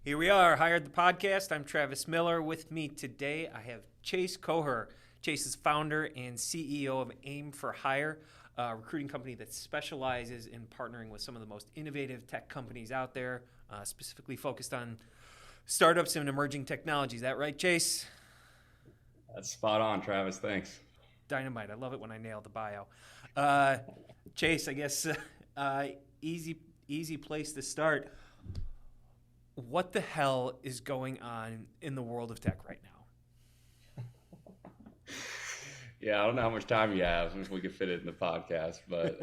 Here we are, Hired the Podcast. I'm Travis Miller. With me today, I have Chase Kocher. Chase is founder and CEO of Aim4Hire, a recruiting company that specializes in partnering with some of the most innovative tech companies out there, specifically focused on startups and emerging technologies. Is that right, Chase? That's spot on, Travis. Thanks. Dynamite. I love it when I nail the bio. Chase, I guess easy place to start. What the hell is going on in the world of tech right now? Yeah, I don't know how much time you have if we could fit it in the podcast, but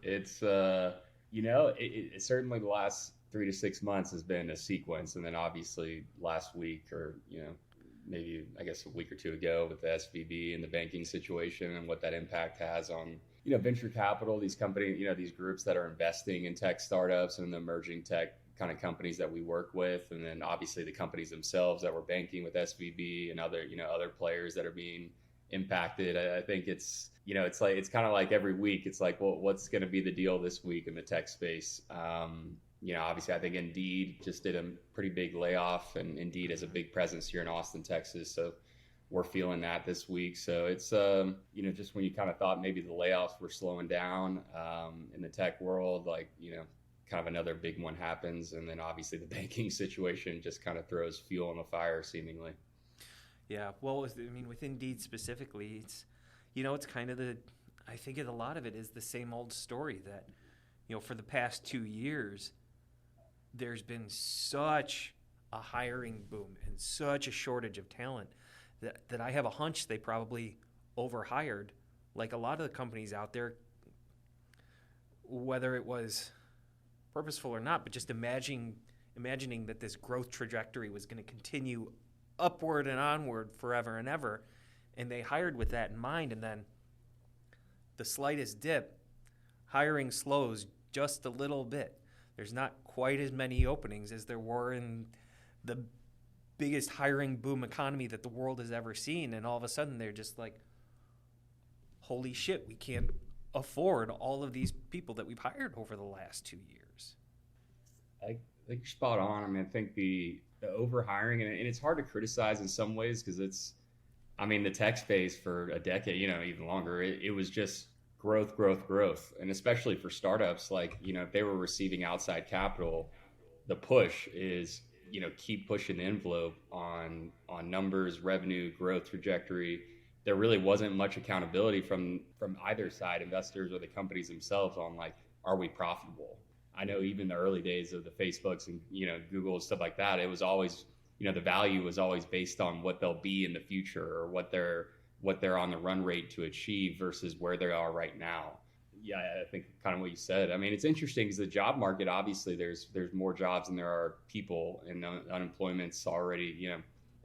it's certainly the last 3 to 6 months has been a sequence, and then obviously last week, or maybe I guess a week or two ago, with the SVB and the banking situation and what that impact has on venture capital, these companies, these groups that are investing in tech startups and the emerging tech kind of companies that we work with, and then obviously the companies themselves that we're banking with SVB and other players that are being impacted. I think it's kind of like every week it's like, well, what's going to be the deal this week in the tech space? Obviously I think Indeed just did a pretty big layoff, and Indeed has a big presence here in Austin, Texas, so we're feeling that this week. So it's just when you kind of thought maybe the layoffs were slowing down in the tech world, kind of another big one happens, and then obviously the banking situation just kind of throws fuel on the fire, seemingly. Yeah, well, with Indeed specifically, it's kind of I think a lot of it is the same old story that, for the past 2 years, there's been such a hiring boom and such a shortage of talent that I have a hunch they probably overhired, like a lot of the companies out there, whether it was purposeful or not, but just imagining that this growth trajectory was going to continue upward and onward forever and ever, and they hired with that in mind, and then the slightest dip, hiring slows just a little bit. There's not quite as many openings as there were in the biggest hiring boom economy that the world has ever seen, and all of a sudden they're just like, holy shit, we can't afford all of these people that we've hired over the last 2 years. I think you're spot on. I think the overhiring, and it's hard to criticize in some ways because the tech space for a decade, even longer, it was just growth. And especially for startups, if they were receiving outside capital, the push is, keep pushing the envelope on numbers, revenue, growth trajectory. There really wasn't much accountability from either side, investors or the companies themselves, on are we profitable? I know even the early days of the Facebooks and Google and stuff like that, it was always, the value was always based on what they'll be in the future, or what they're on the run rate to achieve versus where they are right now. Yeah, I think kind of what you said. It's interesting because the job market, obviously there's more jobs than there are people, and unemployment's already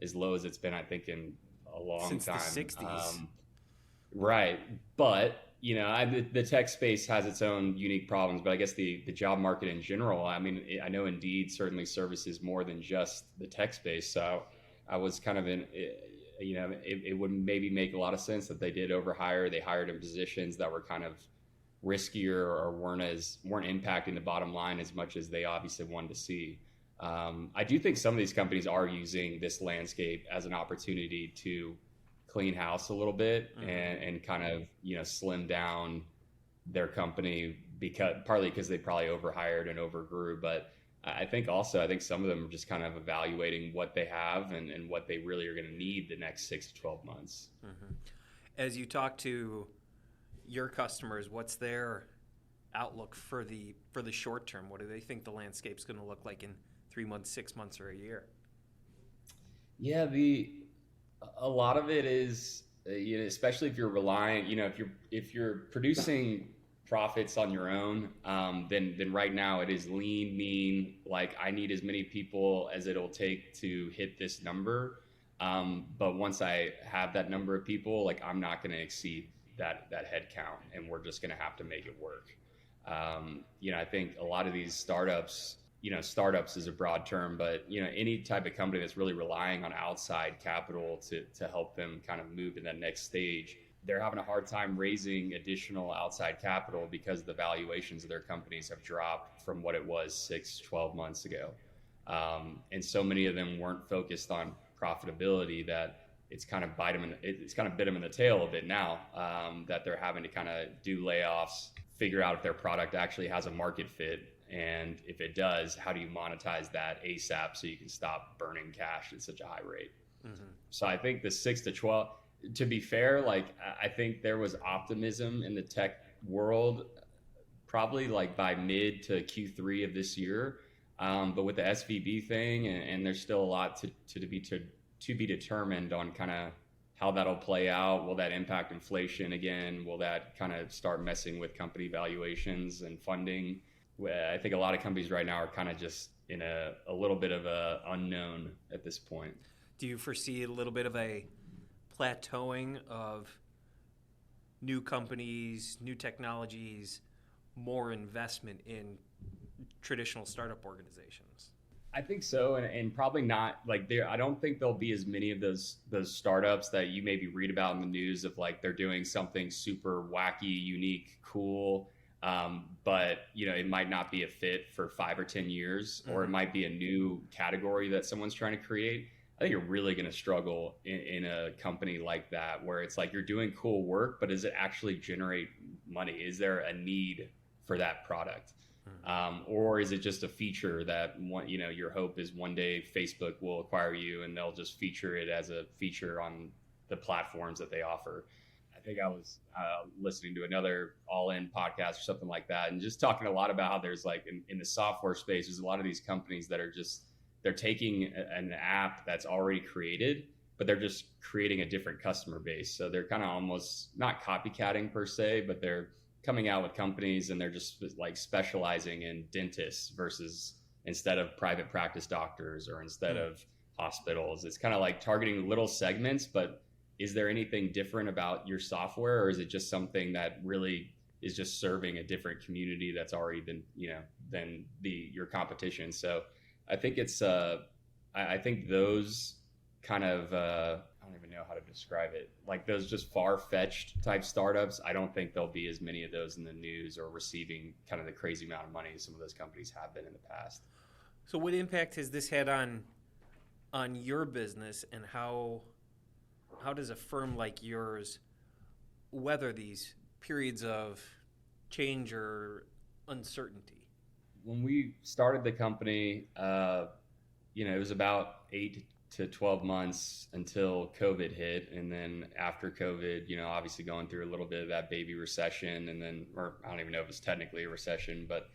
as low as it's been, I think, in a long since time. The 60s. Right, but the tech space has its own unique problems, but I guess the job market in general, I know Indeed certainly services more than just the tech space. So I was kind of it would maybe make a lot of sense that they did overhire. They hired in positions that were kind of riskier, or weren't impacting the bottom line as much as they obviously wanted to see. I do think some of these companies are using this landscape as an opportunity to clean house a little bit, and kind of slim down their company, partly because they probably overhired and overgrew, but I think some of them are just kind of evaluating what they have and what they really are going to need the next 6 to 12 months. Mm-hmm. As you talk to your customers, what's their outlook for the short term? What do they think the landscape's going to look like in 3 months, 6 months, or a year? Yeah, a lot of it is, especially if you're relying, if you're producing profits on your own, then right now it is lean, mean. I need as many people as it'll take to hit this number. But once I have that number of people, I'm not going to exceed that head count, and we're just going to have to make it work. I think a lot of these startups, startups is a broad term, but any type of company that's really relying on outside capital to help them kind of move to that next stage, they're having a hard time raising additional outside capital because the valuations of their companies have dropped from what it was 6, 12 months ago. And so many of them weren't focused on profitability that it's kind of bit them in the tail a bit now, that they're having to kind of do layoffs, figure out if their product actually has a market fit. And if it does, how do you monetize that ASAP so you can stop burning cash at such a high rate? Mm-hmm. So I think the 6 to 12, to be fair, like I think there was optimism in the tech world probably like by mid to Q3 of this year. But with the SVB thing, and there's still a lot to be determined on kind of how that'll play out. Will that impact inflation again? Will that kind of start messing with company valuations and funding? I think a lot of companies right now are kind of just in a little bit of a unknown at this point. Do you foresee a little bit of a plateauing of new companies, new technologies, more investment in traditional startup organizations? I think so, and probably not like there. I don't think there'll be as many of those startups that you maybe read about in the news of like they're doing something super wacky, unique, cool. But it might not be a fit for 5 or 10 years, or it might be a new category that someone's trying to create. I think you're really going to struggle in a company like that, where it's like you're doing cool work, but does it actually generate money? Is there a need for that product? Or is it just a feature that your hope is one day Facebook will acquire you and they'll just feature it as a feature on the platforms that they offer? I think I was listening to another All In podcast or something like that, and just talking a lot about how there's like in the software space, there's a lot of these companies that are they're taking an app that's already created, but they're just creating a different customer base. So they're kind of almost not copycatting per se, but they're coming out with companies and they're just like specializing in dentists versus instead of private practice doctors or instead of hospitals. It's kind of like targeting little segments, but is there anything different about your software, or is it just something that really is just serving a different community that's already been, than your competition? So I think it's, I think those kind of, I don't even know how to describe it. Like those just far-fetched type startups, I don't think there'll be as many of those in the news or receiving kind of the crazy amount of money some of those companies have been in the past. So what impact has this had on your business, and how does a firm like yours weather these periods of change or uncertainty? When we started the company, it was about 8 to 12 months until COVID hit. And then after COVID, obviously going through a little bit of that baby recession, and then, or I don't even know if it's technically a recession, but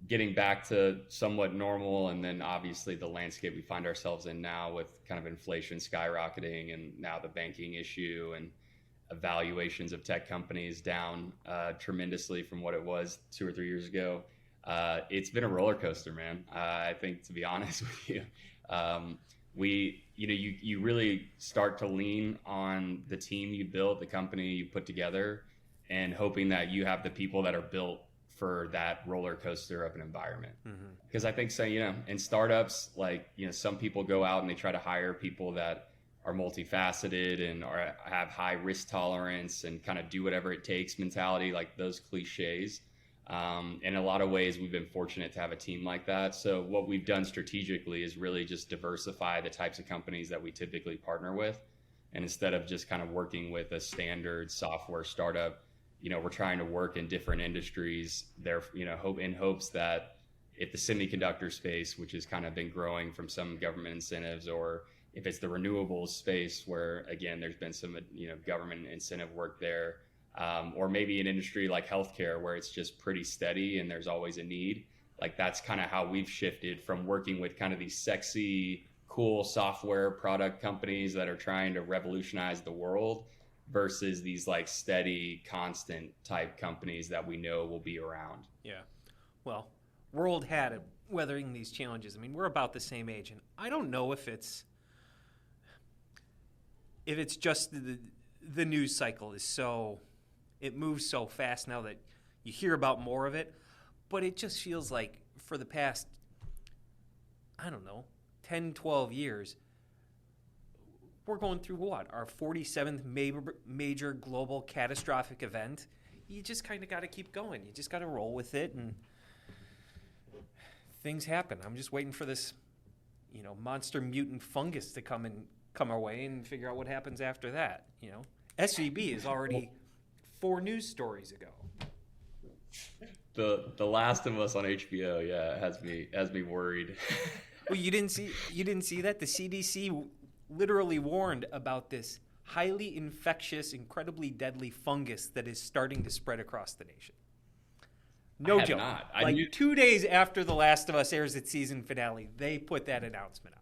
getting back to somewhat normal. And then obviously the landscape we find ourselves in now with kind of inflation skyrocketing, and now the banking issue and valuations of tech companies down tremendously from what it was 2 or 3 years ago. It's been a roller coaster, man. I think, to be honest with you, you really start to lean on the team you built, the company you put together, and hoping that you have the people that are built for that roller coaster of an environment. Because I think, in startups, like, some people go out and they try to hire people that are multifaceted and have high risk tolerance and kind of do whatever it takes mentality, like those cliches. In a lot of ways, we've been fortunate to have a team like that. So what we've done strategically is really just diversify the types of companies that we typically partner with. And instead of just kind of working with a standard software startup, we're trying to work in different industries there, in hopes that if the semiconductor space, which has kind of been growing from some government incentives, or if it's the renewables space where, again, there's been some, government incentive work there, or maybe an industry like healthcare where it's just pretty steady and there's always a need. Like that's kind of how we've shifted from working with kind of these sexy, cool software product companies that are trying to revolutionize the world versus these like steady, constant type companies that we know will be around. Yeah. Well, we're old hat at weathering these challenges. I mean, we're about the same age, and I don't know if it's just the news cycle is so, it moves so fast now that you hear about more of it, but it just feels like for the past, 10, 12 years, we're going through what? Our 47th major global catastrophic event. You just kind of got to keep going. You just got to roll with it, and things happen. I'm just waiting for this monster mutant fungus to come our way and figure out what happens after that. SVB is already 4 news stories ago. The Last of Us on HBO, yeah, has me worried. Well, you didn't see that? The CDC literally warned about this highly infectious, incredibly deadly fungus that is starting to spread across the nation. No joke. Not. 2 days after The Last of Us airs its season finale, they put that announcement out.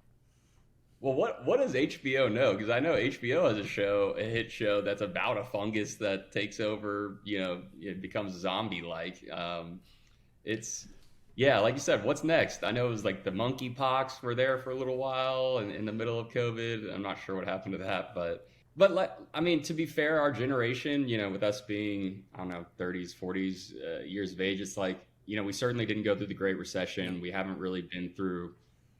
Well, what does HBO know? Because I know HBO has a hit show that's about a fungus that takes over. It becomes zombie-like. Like you said, what's next? I know it was like the monkeypox were there for a little while in the middle of COVID. I'm not sure what happened to that, but to be fair, our generation, with us being, I don't know, 30s, 40s years of age, it's like, we certainly didn't go through the Great Recession. We haven't really been through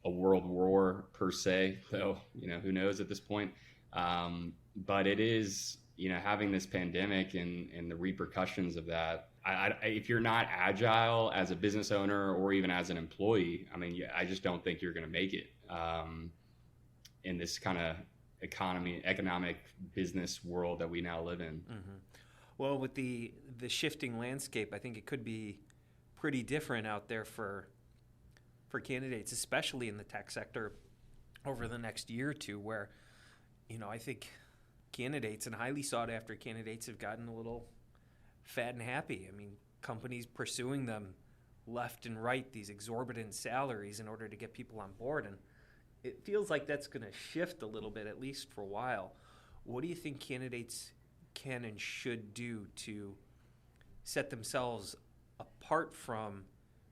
a world war per se, though, who knows at this point. But it is, having this pandemic and the repercussions of that. If you're not agile as a business owner or even as an employee, I just don't think you're going to make it in this kind of economic business world that we now live in. Mm-hmm. Well, with the shifting landscape, I think it could be pretty different out there for candidates, especially in the tech sector over the next year or two, where, I think candidates and highly sought after candidates have gotten a little fat and happy. Companies pursuing them left and right, these exorbitant salaries in order to get people on board. And it feels like that's going to shift a little bit, at least for a while. What do you think candidates can and should do to set themselves apart from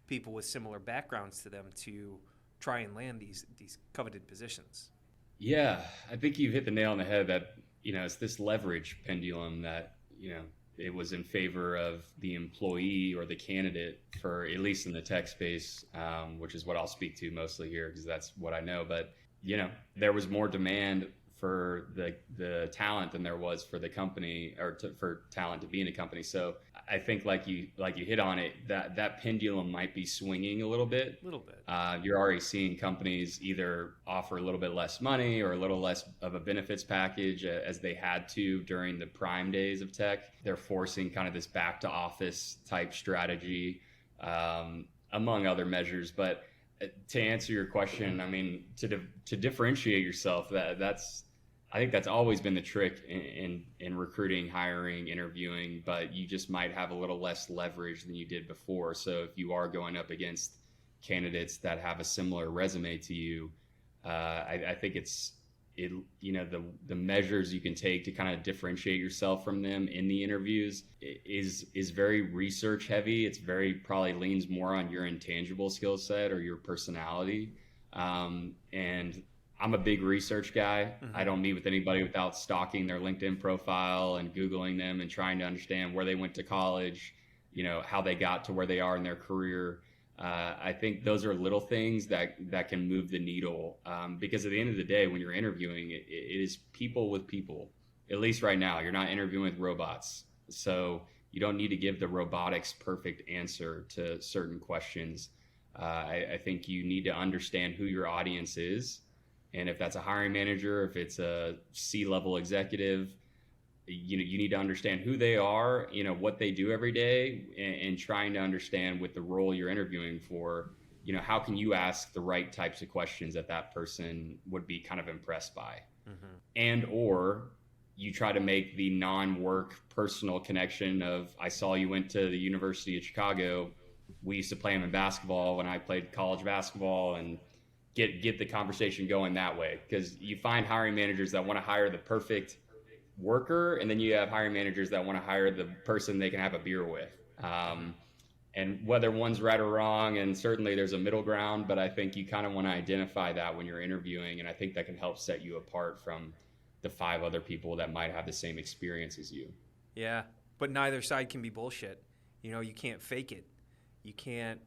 people with similar backgrounds to them to try and land these coveted positions? Yeah, I think you've hit the nail on the head that, it's this leverage pendulum that, it was in favor of the employee or the candidate for, at least in the tech space, which is what I'll speak to mostly here because that's what I know. But, there was more demand for the talent than there was for the company for talent to be in a company. So I think like you hit on it, that pendulum might be swinging a little bit. You're already seeing companies either offer a little bit less money or a little less of a benefits package as they had to during the prime days of tech. They're forcing kind of this back to office type strategy, among other measures. But to answer your question, to differentiate yourself, I think that's always been the trick in recruiting, hiring, interviewing, but you just might have a little less leverage than you did before. So if you are going up against candidates that have a similar resume to you, I think the measures you can take to kind of differentiate yourself from them in the interviews is very research heavy. It's probably leans more on your intangible skill set or your personality. And I'm a big research guy. Mm-hmm. I don't meet with anybody without stalking their LinkedIn profile and Googling them and trying to understand where they went to college, how they got to where they are in their career. I think those are little things that can move the needle. Because at the end of the day, when you're interviewing, it is people with people. At least right now, you're not interviewing with robots. So you don't need to give the robotics perfect answer to certain questions. I think you need to understand who your audience is. And if that's a hiring manager, if it's a C-level executive, you need to understand who they are, what they do every day, and trying to understand with the role you're interviewing for, how can you ask the right types of questions that person would be kind of impressed by. Mm-hmm. And or you try to make the non-work personal connection of, I saw you went to the University of Chicago. We used to play them in basketball when I played college basketball, and get the conversation going that way. Because you find hiring managers that want to hire the perfect worker, and then you have hiring managers that want to hire the person they can have a beer with. And whether one's right or wrong, and certainly there's a middle ground, but I think you kind of want to identify that when you're interviewing, and I think that can help set you apart from the 5 other people that might have the same experience as you. Yeah, but neither side can be bullshit. You can't fake it. You can't.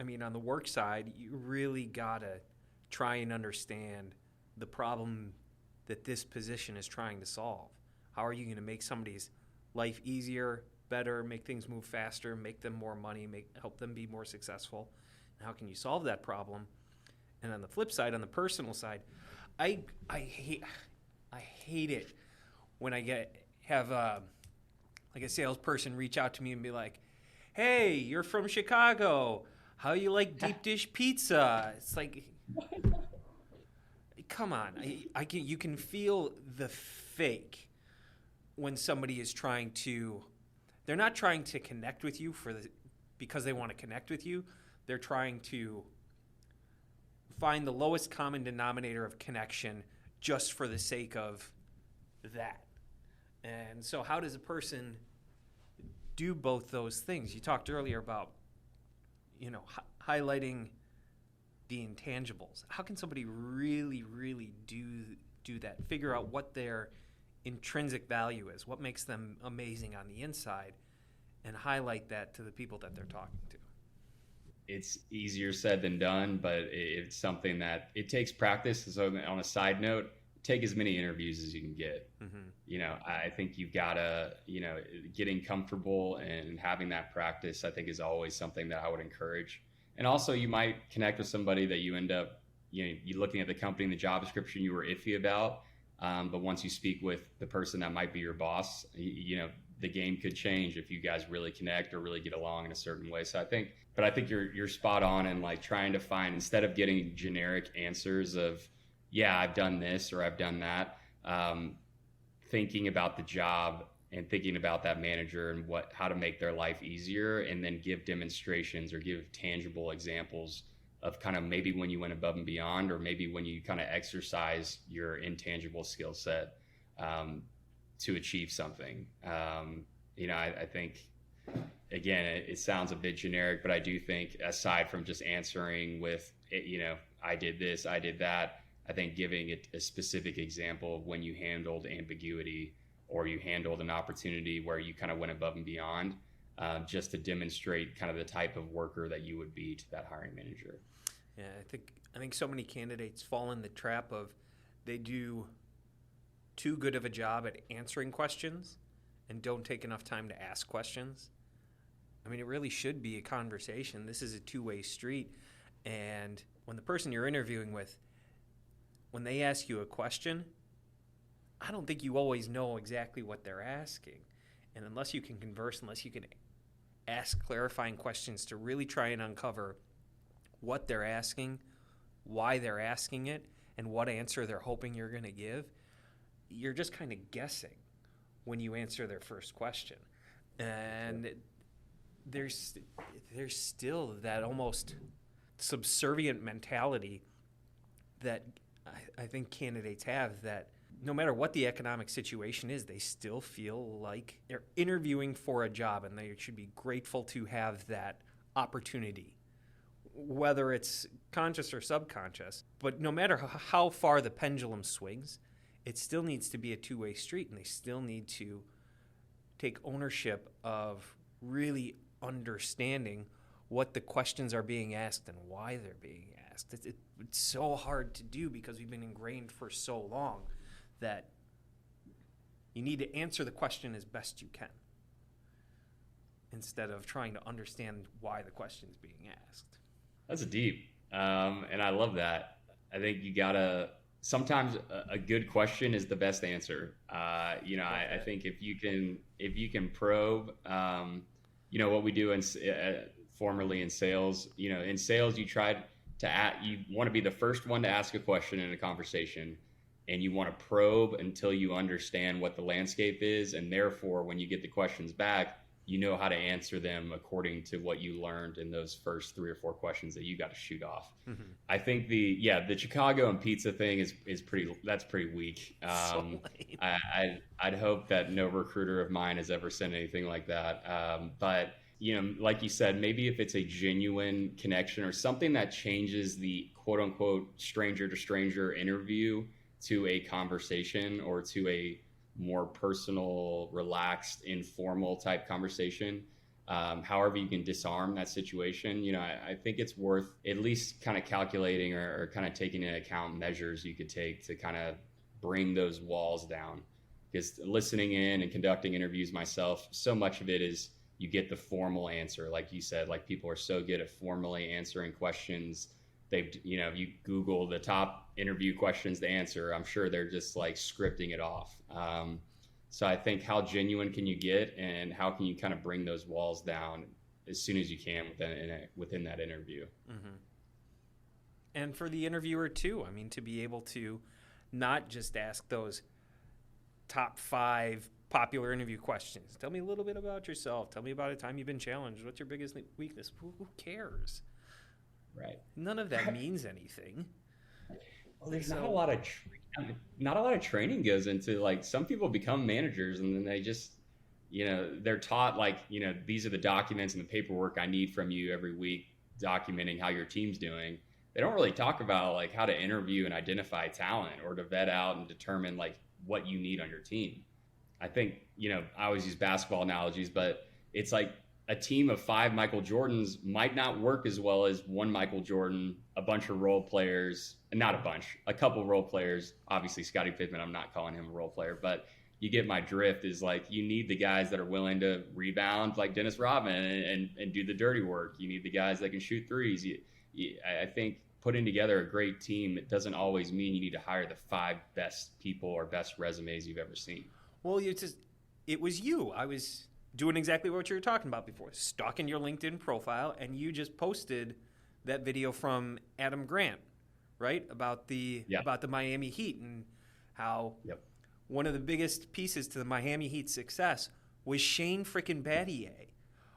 On the work side, you really gotta try and understand the problem that this position is trying to solve. How are you going to make somebody's life easier, better, make things move faster, make them more money, help them be more successful? And how can you solve that problem? And on the flip side, on the personal side, I hate it when I have like a salesperson reach out to me and be like, "Hey, you're from Chicago. How you like deep dish pizza?" It's like, come on. You can feel the fake when somebody is they're not trying to connect with you because they want to connect with you. They're trying to find the lowest common denominator of connection just for the sake of that. And so how does a person do both those things? You talked earlier about, highlighting the intangibles. How can somebody really, really do that? Figure out what their intrinsic value is, what makes them amazing on the inside, and highlight that to the people that they're talking to. It's easier said than done, but it's something that it takes practice. So on a side note, take as many interviews as you can get. I think you've got to, getting comfortable and having that practice, I think, is always something that I would encourage. And also you might connect with somebody that you end up, you looking at the company and the job description you were iffy about. But once you speak with the person that might be your boss, the game could change if you guys really connect or really get along in a certain way. So I think you're spot on in like trying to find, instead of getting generic answers of, yeah, I've done this or I've done that, thinking about the job and thinking about that manager and how to make their life easier, and then give demonstrations or give tangible examples of kind of maybe when you went above and beyond, or maybe when you kind of exercise your intangible skill set to achieve something. I think, again, it sounds a bit generic, but I do think, aside from just answering with, I did this, I did that, I think giving a specific example of when you handled ambiguity or you handled an opportunity where you kind of went above and beyond, just to demonstrate kind of the type of worker that you would be to that hiring manager. Yeah, I think so many candidates fall in the trap of they do too good of a job at answering questions and don't take enough time to ask questions. I mean, it really should be a conversation. This is a two-way street. And when the person you're interviewing with, when they ask you a question, I don't think you always know exactly what they're asking. And unless you can converse, unless you can ask clarifying questions to really try and uncover what they're asking, why they're asking it, and what answer they're hoping you're going to give, you're just kind of guessing when you answer their first question. And there's still that almost subservient mentality that I think candidates have, that no matter what the economic situation is, they still feel like they're interviewing for a job and they should be grateful to have that opportunity, whether it's conscious or subconscious. But no matter how far the pendulum swings, it still needs to be a two-way street, and they still need to take ownership of really understanding what the questions are being asked and why they're being asked. It's so hard to do because we've been ingrained for so long that you need to answer the question as best you can instead of trying to understand why the question is being asked. That's deep, and I love that. I think you gotta. Sometimes a good question is the best answer. I think if you can probe, what we do formerly in sales. In sales, you want to be the first one to ask a question in a conversation, and you want to probe until you understand what the landscape is, and therefore, when you get the questions back, you know how to answer them according to what you learned in those first 3 or 4 questions that you got to shoot off. Mm-hmm. I think the Chicago and pizza thing is pretty weak. So I'd hope that no recruiter of mine has ever sent anything like that. But like you said, maybe if it's a genuine connection or something that changes the quote unquote stranger to stranger interview to a conversation or to a more personal, relaxed, informal type conversation. However you can disarm that situation, I think it's worth at least kind of calculating or kind of taking into account measures you could take to kind of bring those walls down. Because listening in and conducting interviews myself, so much of it is you get the formal answer. Like you said, like people are so good at formally answering questions they've, you Google the top interview questions to answer, I'm sure they're just like scripting it off. So I think, how genuine can you get, and how can you kind of bring those walls down as soon as you can within that interview? Mm-hmm. And for the interviewer too, I mean, to be able to not just ask those top 5 popular interview questions. Tell me a little bit about yourself. Tell me about a time you've been challenged. What's your biggest weakness? Who cares? Right. None of that means anything. Well, there's not a lot of training goes into, like, some people become managers and then they just, they're taught, like, these are the documents and the paperwork I need from you every week documenting how your team's doing. They don't really talk about, like, how to interview and identify talent, or to vet out and determine, like, what you need on your team. I think, I always use basketball analogies, but it's like a team of 5 Michael Jordans might not work as well as one Michael Jordan, a bunch of role players, and not a bunch, a couple role players. Obviously, Scottie Pippen, I'm not calling him a role player, but you get my drift. Is like, you need the guys that are willing to rebound like Dennis Rodman and do the dirty work. You need the guys that can shoot threes. I think putting together a great team, it doesn't always mean you need to hire the 5 best people or best resumes you've ever seen. Well, it was you. I was doing exactly what you were talking about before, stalking your LinkedIn profile, and you just posted that video from Adam Grant, right? About the Miami Heat, and how one of the biggest pieces to the Miami Heat's success was Shane frickin' Battier,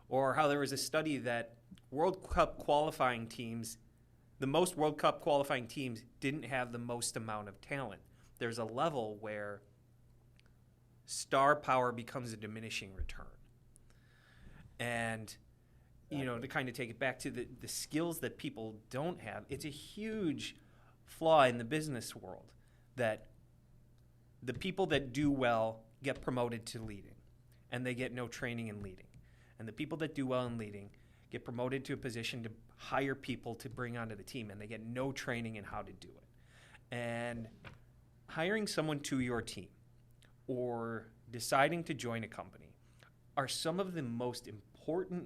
or how there was a study that World Cup qualifying teams, the most World Cup qualifying teams, didn't have the most amount of talent. There's a level where star power becomes a diminishing return. And, to kind of take it back to the skills that people don't have, it's a huge flaw in the business world that the people that do well get promoted to leading, and they get no training in leading. And the people that do well in leading get promoted to a position to hire people to bring onto the team, and they get no training in how to do it. And hiring someone to your team, or deciding to join a company, are some of the most important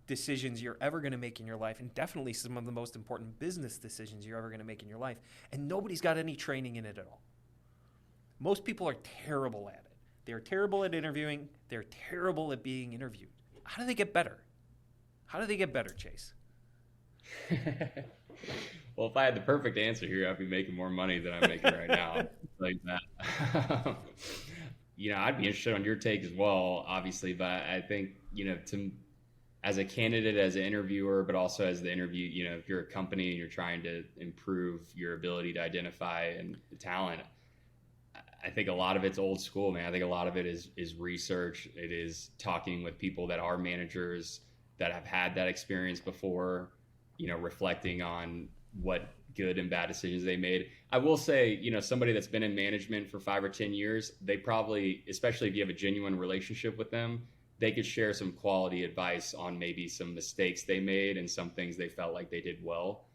decisions you're ever going to make in your life, and definitely some of the most important business decisions you're ever going to make in your life. And nobody's got any training in it at all. Most people are terrible at it. They're terrible at interviewing. They're terrible at being interviewed. How do they get better? How do they get better, Chase? Well, if I had the perfect answer here, I'd be making more money than I'm making right now. I'll tell you that. I'd be interested on your take as well, obviously, but I think, as a candidate, as an interviewer, but also as the interview, if you're a company and you're trying to improve your ability to identify and talent, I think a lot of it's old school, man. I think a lot of it is research. It is talking with people that are managers that have had that experience before, reflecting on what good and bad decisions they made. I will say, somebody that's been in management for 5 or 10 years, they probably, especially if you have a genuine relationship with them, they could share some quality advice on maybe some mistakes they made and some things they felt like they did well.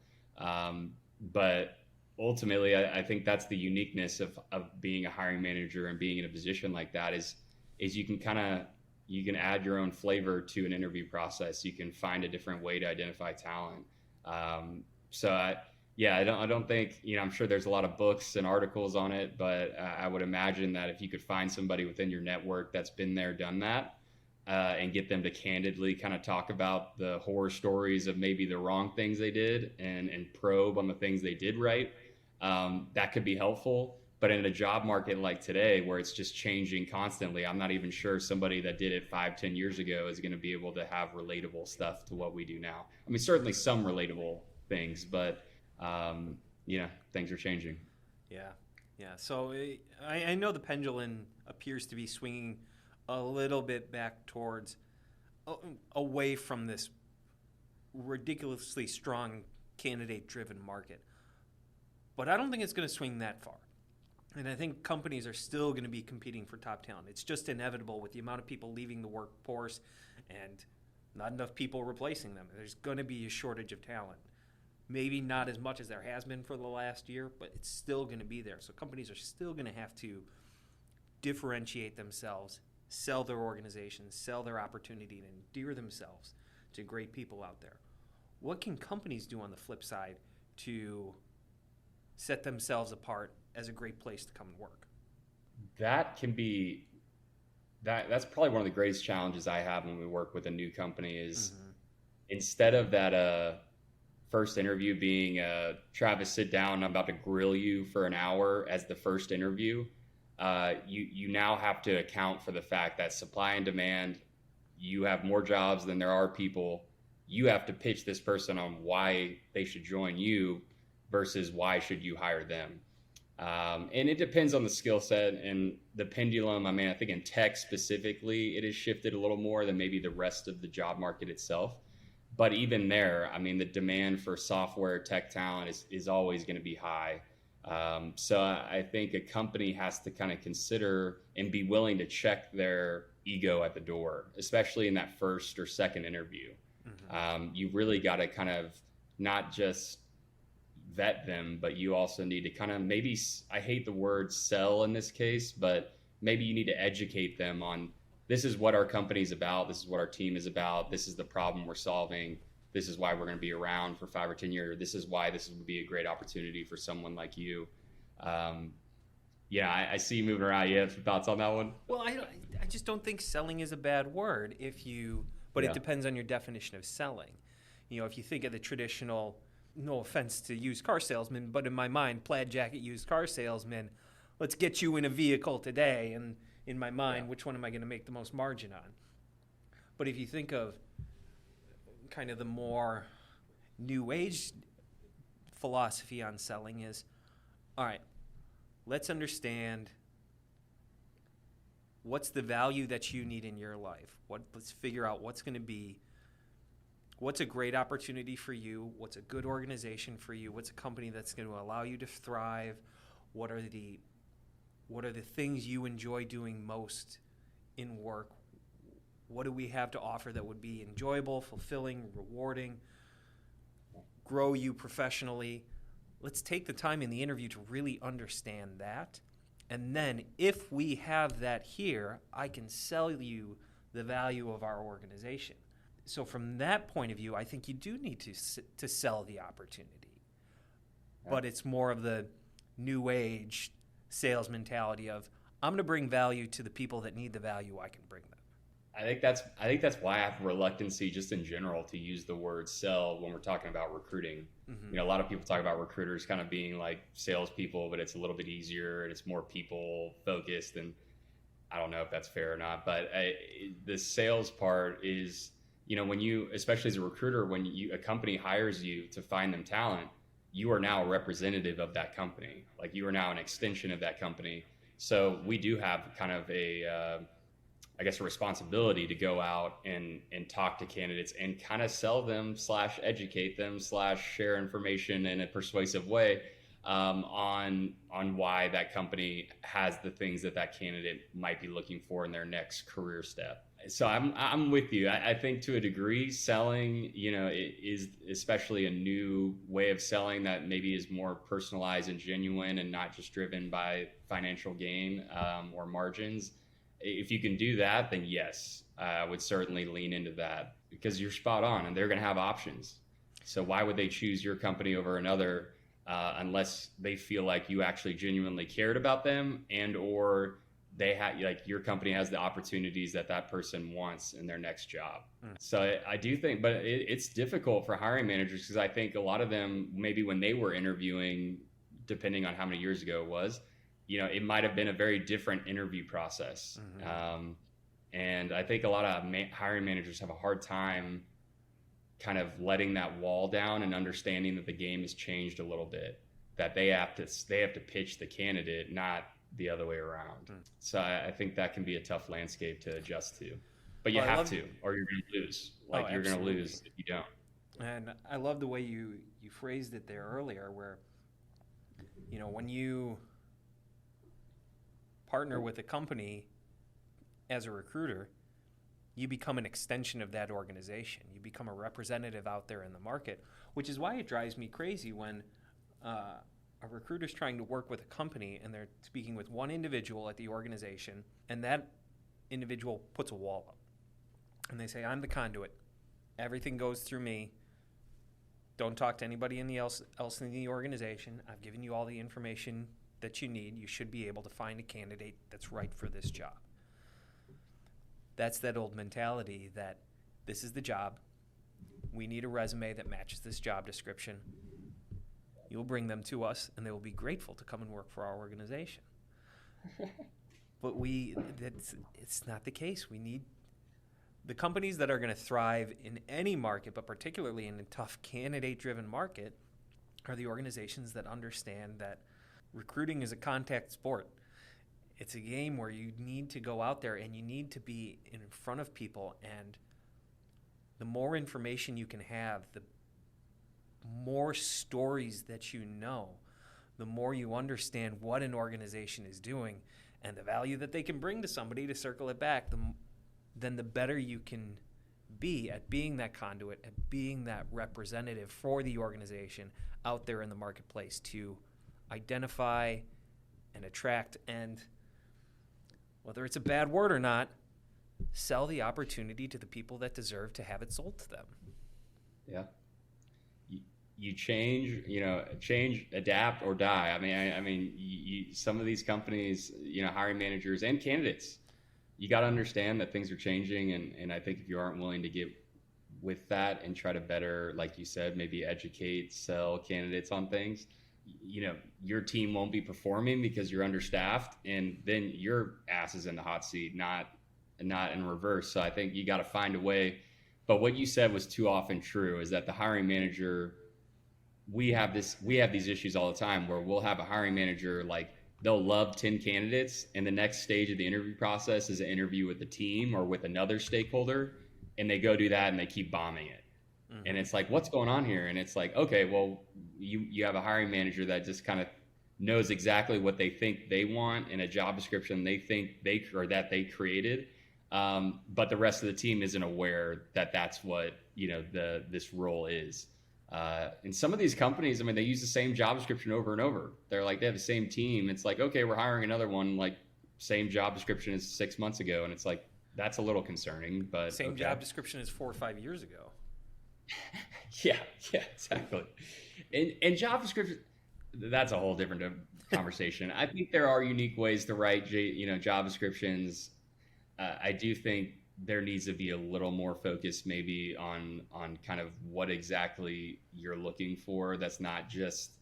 But ultimately, I think that's the uniqueness of being a hiring manager and being in a position like that is you can add your own flavor to an interview process. You can find a different way to identify talent. I don't think, I'm sure there's a lot of books and articles on it, but I would imagine that if you could find somebody within your network that's been there, done that, and get them to candidly kind of talk about the horror stories of maybe the wrong things they did and probe on the things they did right, that could be helpful. But in a job market like today, where it's just changing constantly, I'm not even sure somebody that did it 5-10 years ago is going to be able to have relatable stuff to what we do now. I mean, certainly some relatable things, but things are changing. Yeah. So I know the pendulum appears to be swinging a little bit back towards away from this ridiculously strong candidate-driven market. But I don't think it's going to swing that far. And I think companies are still going to be competing for top talent. It's just inevitable with the amount of people leaving the workforce and not enough people replacing them. There's going to be a shortage of talent. Maybe not as much as there has been for the last year, but it's still going to be there. So companies are still going to have to differentiate themselves, sell their organizations, sell their opportunity, and endear themselves to great people out there. What can companies do on the flip side to set themselves apart as a great place to come and work? That can be that's probably one of the greatest challenges I have when we work with a new company is instead of that first interview being Travis, sit down, I'm about to grill you for an hour as the first interview. You now have to account for the fact that supply and demand, you have more jobs than there are people. You have to pitch this person on why they should join you versus why should you hire them. And it depends on the skill set and the pendulum. I mean, I think in tech specifically, it has shifted a little more than maybe the rest of the job market itself. But even there, I mean, the demand for software tech talent is always going to be high. So I think a company has to kind of consider and be willing to check their ego at the door, especially in that first or second interview. You really got to kind of not just vet them, but you also need to kind of maybe, I hate the word sell in this case, but maybe you need to educate them on this is what our company's about. This is what our team is about. This is the problem we're solving. This is why we're going to be around for 5 or 10 years. This is why this would be a great opportunity for someone like you. I see you moving around. You have some thoughts on that one? Well, I just don't think selling is a bad word but it depends on your definition of selling. You know, if you think of the traditional, no offense to used car salesmen, but in my mind, plaid jacket used car salesman, let's get you in a vehicle today. And in my mind, which one am I going to make the most margin on? But if you think of kind of the more new age philosophy on selling is, all right, let's understand what's the value that you need in your life. Let's figure out what's a great opportunity for you, what's a good organization for you, what's a company that's going to allow you to thrive, what are the things you enjoy doing most in work, what do we have to offer that would be enjoyable, fulfilling, rewarding, grow you professionally. Let's take the time in the interview to really understand that. And then if we have that here, I can sell you the value of our organization. So from that point of view, I think you do need to sell the opportunity. Yeah. But it's more of the new age sales mentality of, I'm going to bring value to the people that need the value I can bring them. I think that's why I have reluctancy just in general to use the word sell when we're talking about recruiting. You know, a lot of people talk about recruiters kind of being like salespeople, but it's a little bit easier and it's more people focused. And I don't know if that's fair or not, but the sales part is, you know, when you, especially as a recruiter, when a company hires you to find them talent, you are now a representative of that company. Like you are now an extension of that company. So we do have kind of a responsibility to go out and talk to candidates and kind of sell them / educate them / share information in a persuasive way on why that company has the things that candidate might be looking for in their next career step. So I'm with you. I think to a degree, selling, you know, is especially a new way of selling that maybe is more personalized and genuine and not just driven by financial gain or margins. If you can do that, then yes, I would certainly lean into that because you're spot on and they're going to have options. So why would they choose your company over another unless they feel like you actually genuinely cared about them and or they have, like, your company has the opportunities that person wants in their next job. So I do think, but it's difficult for hiring managers because I think a lot of them, maybe when they were interviewing, depending on how many years ago it was, you know, it might have been a very different interview process. And I think a lot of hiring managers have a hard time kind of letting that wall down and understanding that the game has changed a little bit, that they have to pitch the candidate, not the other way around. So I think that can be a tough landscape to adjust to, but you have to, or you're going to lose. You're going to lose if you don't. And I love the way you phrased it there earlier, where, you know, when you partner with a company as a recruiter, you become an extension of that organization. You become a representative out there in the market, which is why it drives me crazy when a recruiter's trying to work with a company and they're speaking with one individual at the organization, and that individual puts a wall up. And they say, I'm the conduit. Everything goes through me. Don't talk to anybody else in the organization. I've given you all the information that you need. You should be able to find a candidate that's right for this job. That's that old mentality that this is the job. We need a resume that matches this job description. You'll bring them to us, and they will be grateful to come and work for our organization. But it's not the case. We need the companies that are going to thrive in any market, but particularly in a tough candidate-driven market, are the organizations that understand that recruiting is a contact sport. It's a game where you need to go out there and you need to be in front of people, and the more information you can have, the more stories that you know, the more you understand what an organization is doing and the value that they can bring to somebody. To circle it back, then the better you can be at being that conduit, at being that representative for the organization out there in the marketplace to identify and attract, and whether it's a bad word or not, sell the opportunity to the people that deserve to have it sold to them. Yeah. You change, adapt, or die. I mean, some of these companies, hiring managers and candidates, you got to understand that things are changing. And I think if you aren't willing to get with that and try to better, like you said, maybe educate, sell candidates on things, your team won't be performing because you're understaffed, and then your ass is in the hot seat, not in reverse. So I think you got to find a way. But what you said was too often true, is that the hiring manager, we have these issues all the time where we'll have a hiring manager, like, they'll love 10 candidates, and the next stage of the interview process is an interview with the team or with another stakeholder, and they go do that and they keep bombing it. Mm-hmm. And it's like, what's going on here? And it's like, okay, well, you have a hiring manager that just kind of knows exactly what they think they want in a job description they think that they created, but the rest of the team isn't aware that that's what this role is. And some of these companies, they use the same job description over and over. They have the same team. It's like, okay, we're hiring another one, like same job description as 6 months ago. And it's like, that's a little concerning, but same job description as 4 or 5 years ago. Yeah, exactly. And job description, that's a whole different conversation. I think there are unique ways to write, job descriptions. I do think there needs to be a little more focus maybe on kind of what exactly you're looking for. That's not just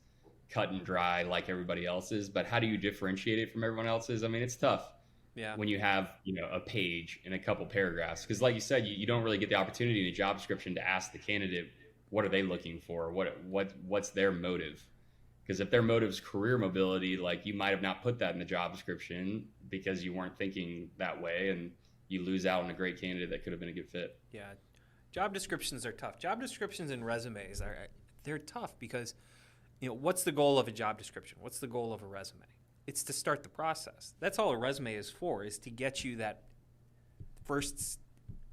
cut and dry like everybody else's, but how do you differentiate it from everyone else's? It's tough. Yeah. When you have, a page and a couple paragraphs, because like you said, you don't really get the opportunity in a job description to ask the candidate, what are they looking for? What's their motive? Because if their motive is career mobility, like, you might have not put that in the job description because you weren't thinking that way, and you lose out on a great candidate that could have been a good fit. Yeah. Job descriptions are tough. Job descriptions and resumes they're tough because, what's the goal of a job description? What's the goal of a resume? It's to start the process. That's all a resume is for, is to get you that first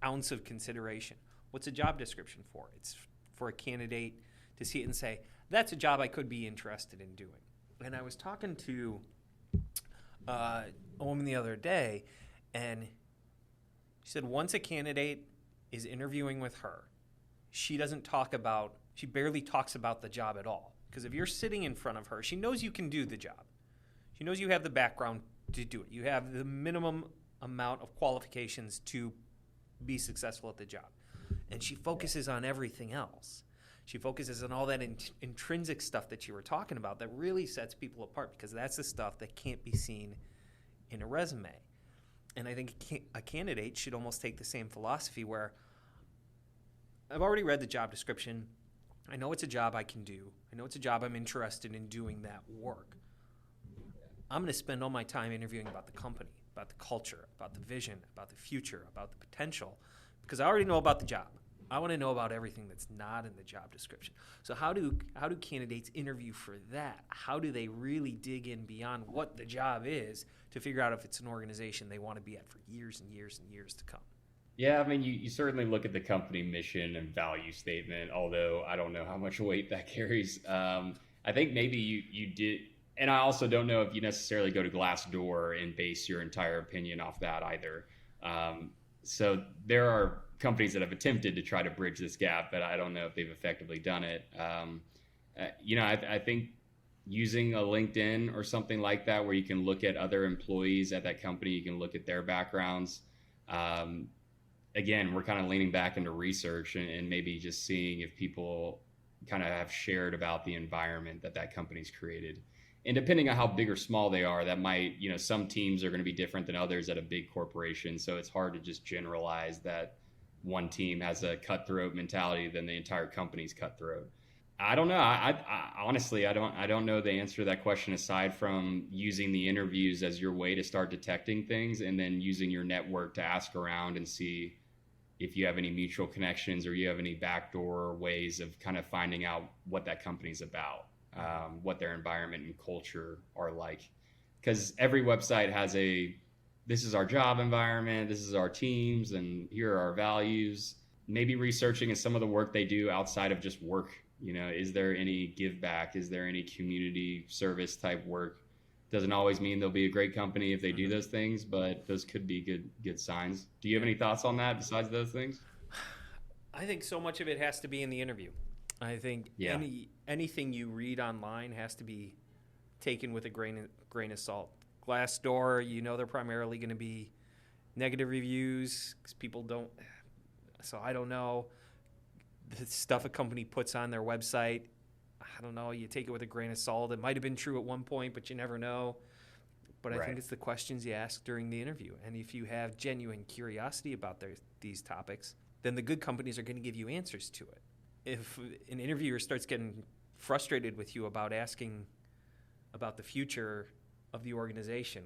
ounce of consideration. What's a job description for? It's for a candidate to see it and say, that's a job I could be interested in doing. And I was talking to a woman the other day, and she said once a candidate is interviewing with her, she barely talks about the job at all. Because if you're sitting in front of her, she knows you can do the job. She knows you have the background to do it. You have the minimum amount of qualifications to be successful at the job. And she focuses on everything else. She focuses on all that intrinsic stuff that you were talking about that really sets people apart, because that's the stuff that can't be seen in a resume. And I think a candidate should almost take the same philosophy where I've already read the job description. I know it's a job I can do. I know it's a job I'm interested in doing that work. I'm going to spend all my time interviewing about the company, about the culture, about the vision, about the future, about the potential, because I already know about the job. I want to know about everything that's not in the job description. So how do candidates interview for that? How do they really dig in beyond what the job is to figure out if it's an organization they want to be at for years and years and years to come? Yeah, you certainly look at the company mission and value statement, although I don't know how much weight that carries. I think maybe you did, and I also don't know if you necessarily go to Glassdoor and base your entire opinion off that either. So there are companies that have attempted to try to bridge this gap, but I don't know if they've effectively done it. I think using a LinkedIn or something like that, where you can look at other employees at that company, you can look at their backgrounds. Again, we're kind of leaning back into research and maybe just seeing if people kind of have shared about the environment that company's created. And depending on how big or small they are, that might, some teams are going to be different than others at a big corporation. So it's hard to just generalize that one team has a cutthroat mentality, then the entire company's cutthroat. I don't know. I honestly, I don't know the answer to that question, aside from using the interviews as your way to start detecting things, and then using your network to ask around and see if you have any mutual connections or you have any backdoor ways of kind of finding out what that company's about, what their environment and culture are like. Because every website has this is our job environment, this is our teams, and here are our values. Maybe researching in some of the work they do outside of just work. Is there any give back? Is there any community service type work? Doesn't always mean they'll be a great company if they do those things, but those could be good signs. Do you have any thoughts on that besides those things? I think so much of it has to be in the interview. I think anything you read online has to be taken with a grain of salt. Glassdoor, they're primarily going to be negative reviews because people don't. So I don't know. The stuff a company puts on their website, I don't know. You take it with a grain of salt. It might have been true at one point, but you never know. But I think it's the questions you ask during the interview. And if you have genuine curiosity about these topics, then the good companies are going to give you answers to it. If an interviewer starts getting frustrated with you about asking about the future of the organization,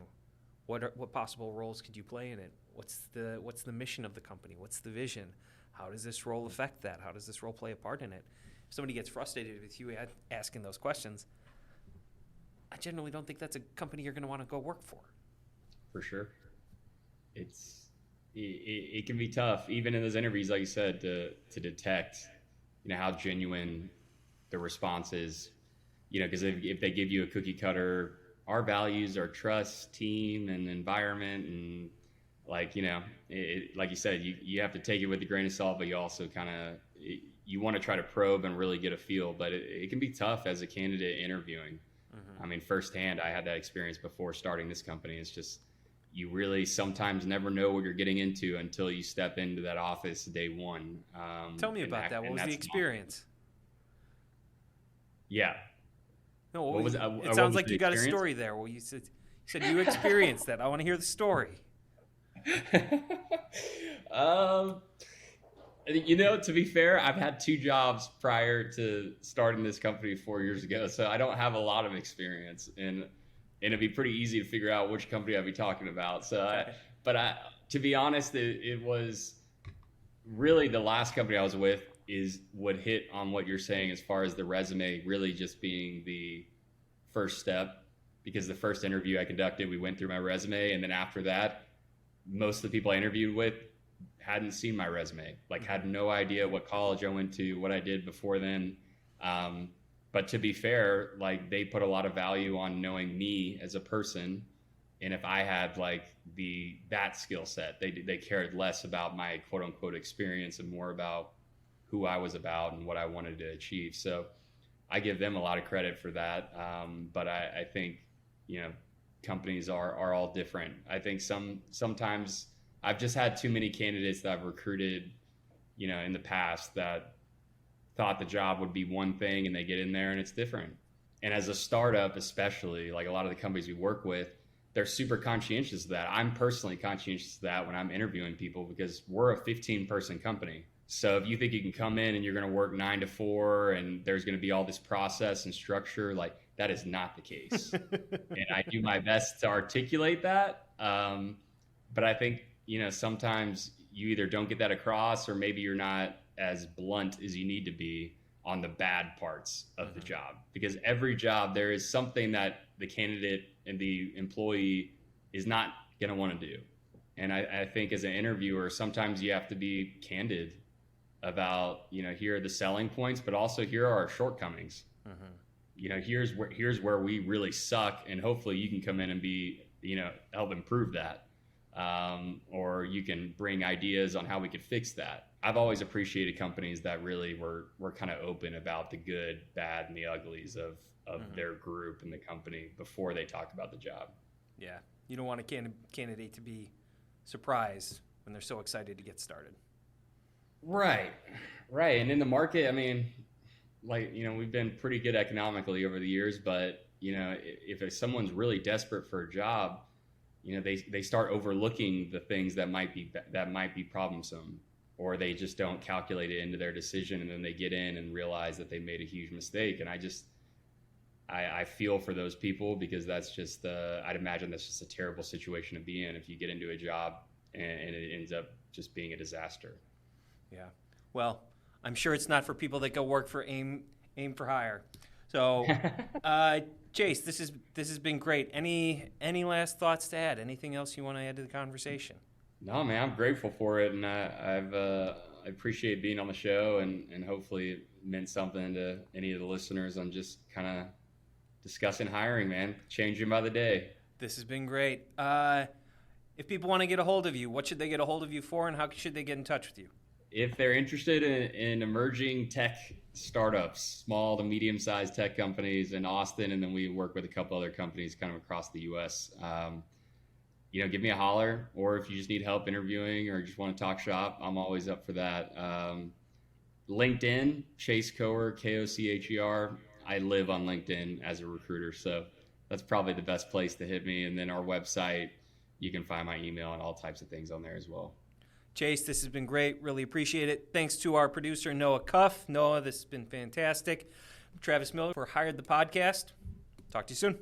what possible roles could you play in it? What's the mission of the company? What's the vision? How does this role affect that? How does this role play a part in it? If somebody gets frustrated with you asking those questions, I generally don't think that's a company you're going to want to go work for. For sure. It can be tough, even in those interviews, like you said, to detect, how genuine the response is, because if they give you a cookie cutter, our values are trust, team, and environment, and like you said, you have to take it with a grain of salt, but you also kind of you want to try to probe and really get a feel. But it can be tough as a candidate interviewing. I mean, firsthand, I had that experience before starting this company. It's just, you really sometimes never know what you're getting into until you step into that office day one. Tell me about that. What was the experience? Yeah. No, it sounds like you got a story there. Well, you said you experienced that. I want to hear the story. To be fair, I've had 2 jobs prior to starting this company 4 years ago, so I don't have a lot of experience, and it'd be pretty easy to figure out which company I'd be talking about. So, to be honest, it was really the last company I was with would hit on what you're saying as far as the resume really just being the first step, because the first interview I conducted, we went through my resume, and then after that, most of the people I interviewed with hadn't seen my resume, had no idea what college I went to, what I did before then. But to be fair, they put a lot of value on knowing me as a person. And if I had that skill set, they cared less about my quote unquote experience and more about who I was about and what I wanted to achieve. So I give them a lot of credit for that. But I think, companies are all different. I think sometimes I've just had too many candidates that I've recruited, in the past that thought the job would be one thing and they get in there and it's different. And as a startup, especially, a lot of the companies we work with, they're super conscientious of that. I'm personally conscientious of that when I'm interviewing people, because we're a 15-person company. So if you think you can come in and you're going to work 9 to 4 and there's going to be all this process and structure, that is not the case. And I do my best to articulate that. But I think, sometimes you either don't get that across, or maybe you're not as blunt as you need to be on the bad parts of the job. Because every job, there is something that the candidate and the employee is not going to want to do. And I think as an interviewer, sometimes you have to be candid about, here are the selling points, but also here are our shortcomings. Here's where we really suck, and hopefully you can come in and be, help improve that. or you can bring ideas on how we could fix that. I've always appreciated companies that really were kind of open about the good, bad, and the uglies of their group and the company before they talk about the job. Yeah. You don't want a candidate to be surprised when they're so excited to get started. Right. And in the market, I mean, like, we've been pretty good economically over the years, but, if someone's really desperate for a job, they start overlooking the things that might be problemsome, or they just don't calculate it into their decision, and then they get in and realize that they made a huge mistake. And I feel for those people, because that's just I'd imagine that's just a terrible situation to be in if you get into a job and it ends up just being a disaster. Yeah. Well, I'm sure it's not for people that go work for Aim4Hire. So, Chase, this has been great. Any last thoughts to add? Anything else you want to add to the conversation? No, man, I'm grateful for it, and I appreciate being on the show, and hopefully it meant something to any of the listeners on just kind of discussing hiring, man. Changing by the day. This has been great. If people want to get a hold of you, what should they get a hold of you for, and how should they get in touch with you? If they're interested in emerging tech startups, small to medium-sized tech companies in Austin, and then we work with a couple other companies kind of across the U.S., give me a holler. Or if you just need help interviewing or just want to talk shop, I'm always up for that. LinkedIn, Chase Kocher, Kocher. I live on LinkedIn as a recruiter, so that's probably the best place to hit me. And then our website, you can find my email and all types of things on there as well. Chase, this has been great. Really appreciate it. Thanks to our producer, Noah Cuff. Noah, this has been fantastic. I'm Travis Miller for Hired the Podcast. Talk to you soon.